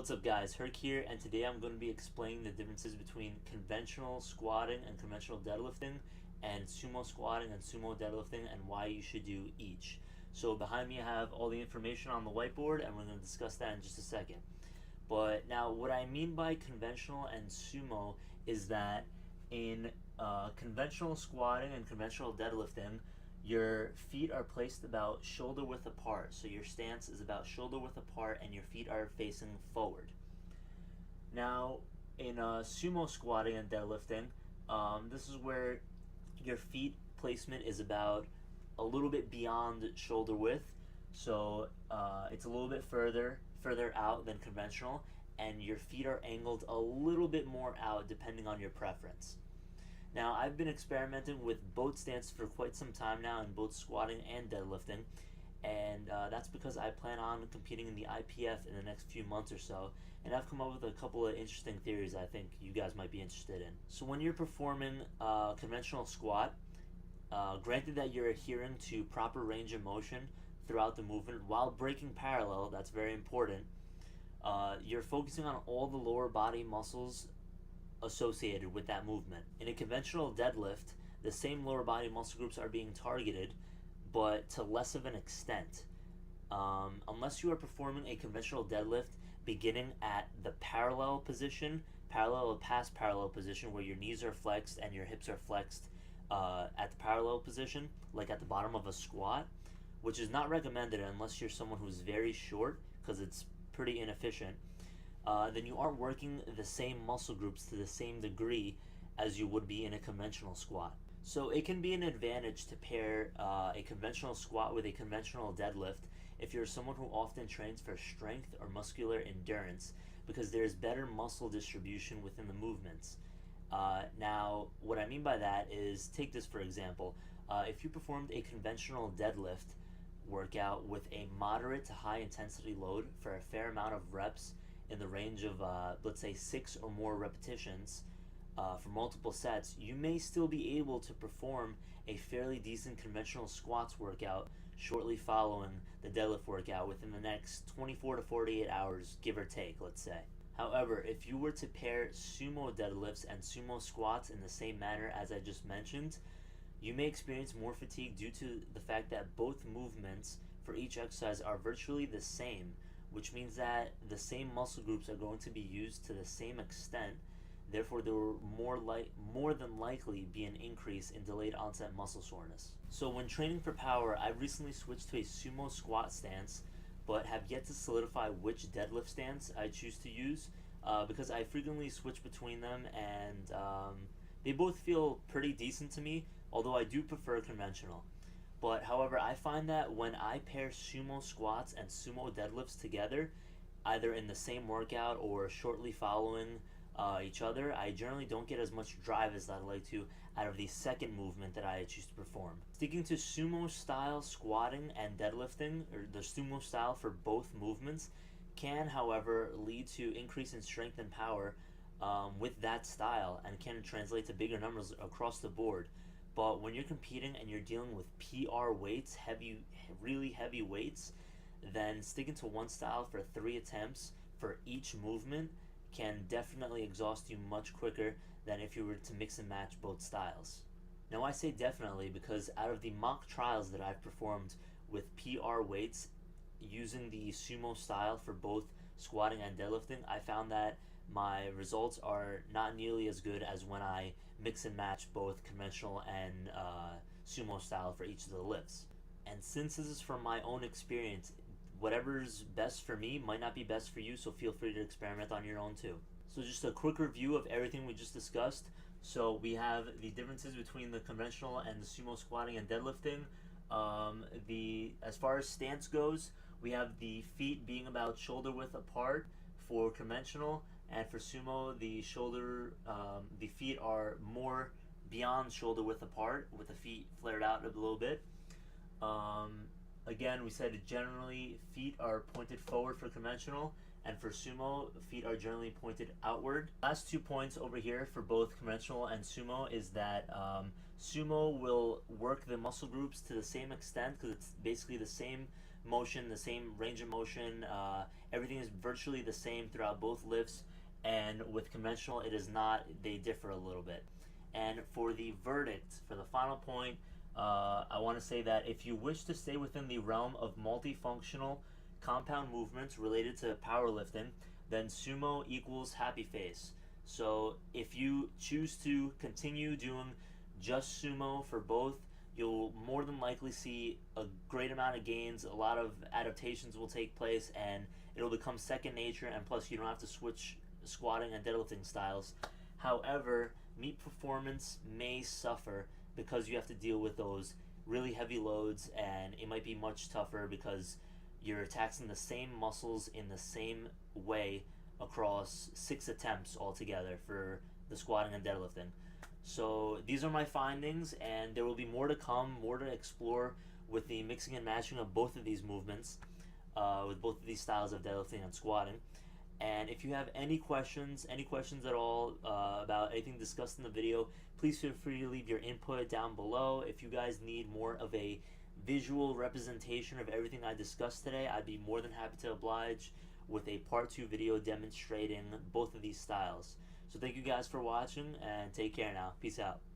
What's up guys, Herc here, and today I'm going to be explaining the differences between conventional squatting and conventional deadlifting and sumo squatting and sumo deadlifting and why you should do each. So behind me I have all the information on the whiteboard and we're going to discuss that in just a second. But now what I mean by conventional and sumo is that in conventional squatting and conventional deadlifting, your feet are placed about shoulder width apart. So your stance is about shoulder width apart and your feet are facing forward. Now, in sumo squatting and deadlifting, this is where your feet placement is about a little bit beyond shoulder width. So it's a little bit further out than conventional, and your feet are angled a little bit more out depending on your preference. Now, I've been experimenting with both stances for quite some time now in both squatting and deadlifting, and that's because I plan on competing in the IPF in the next few months or so, and I've come up with a couple of interesting theories I think you guys might be interested in. So when you're performing a conventional squat, granted that you're adhering to proper range of motion throughout the movement while breaking parallel, that's very important, you're focusing on all the lower body muscles associated with that movement. In a conventional deadlift, the same lower body muscle groups are being targeted, but to less of an extent. Unless you are performing a conventional deadlift beginning at the parallel position, parallel or past parallel position, where your knees are flexed and your hips are flexed at the parallel position, like at the bottom of a squat, which is not recommended unless you're someone who's very short, because it's pretty inefficient. Then you aren't working the same muscle groups to the same degree as you would be in a conventional squat. So it can be an advantage to pair a conventional squat with a conventional deadlift if you're someone who often trains for strength or muscular endurance, because there's better muscle distribution within the movements. Now, what I mean by that is, take this for example. If you performed a conventional deadlift workout with a moderate to high intensity load for a fair amount of reps in the range of let's say 6 or more repetitions for multiple sets, you may still be able to perform a fairly decent conventional squats workout shortly following the deadlift workout within the next 24 to 48 hours, give or take, let's say. However, if you were to pair sumo deadlifts and sumo squats in the same manner as I just mentioned, you may experience more fatigue due to the fact that both movements for each exercise are virtually the same, which means that the same muscle groups are going to be used to the same extent. Therefore, there will more than likely be an increase in delayed onset muscle soreness. So when training for power, I've recently switched to a sumo squat stance, but have yet to solidify which deadlift stance I choose to use, because I frequently switch between them, and they both feel pretty decent to me, although I do prefer conventional. But however, I find that when I pair sumo squats and sumo deadlifts together, either in the same workout or shortly following each other, I generally don't get as much drive as I'd like to out of the second movement that I choose to perform. Sticking to sumo style squatting and deadlifting, or the sumo style for both movements, can however lead to increase in strength and power with that style, and can translate to bigger numbers across the board. But when you're competing and you're dealing with PR weights, really heavy weights, then sticking to one style for 3 attempts for each movement can definitely exhaust you much quicker than if you were to mix and match both styles. Now, I say definitely because out of the mock trials that I've performed with PR weights using the sumo style for both squatting and deadlifting, I found that my results are not nearly as good as when I mix and match both conventional and sumo style for each of the lifts. And since this is from my own experience, whatever's best for me might not be best for you, so feel free to experiment on your own too. So just a quick review of everything we just discussed. So we have the differences between the conventional and the sumo squatting and deadlifting. As far as stance goes, we have the feet being about shoulder width apart for conventional, and for sumo, the feet are more beyond shoulder width apart, with the feet flared out a little bit. Again, we said generally feet are pointed forward for conventional, and for sumo, feet are generally pointed outward. Last 2 points over here for both conventional and sumo is that sumo will work the muscle groups to the same extent, because it's basically the same motion, the same range of motion. Everything is virtually the same throughout both lifts, and with conventional, it is not. They differ a little bit. And for the verdict, for the final point, I want to say that if you wish to stay within the realm of multifunctional compound movements related to powerlifting, then sumo equals happy face. So if you choose to continue doing just sumo for both, you'll more than likely see a great amount of gains. A lot of adaptations will take place, and it'll become second nature. And plus, you don't have to switch squatting and deadlifting styles. However, meet performance may suffer because you have to deal with those really heavy loads, and it might be much tougher because you're taxing the same muscles in the same way across 6 attempts altogether for the squatting and deadlifting. So these are my findings, and there will be more to come, more to explore with the mixing and matching of both of these movements, with both of these styles of deadlifting and squatting. And if you have any questions at all about anything discussed in the video, please feel free to leave your input down below. If you guys need more of a visual representation of everything I discussed today, I'd be more than happy to oblige with a part 2 video demonstrating both of these styles. So thank you guys for watching, and take care now. Peace out.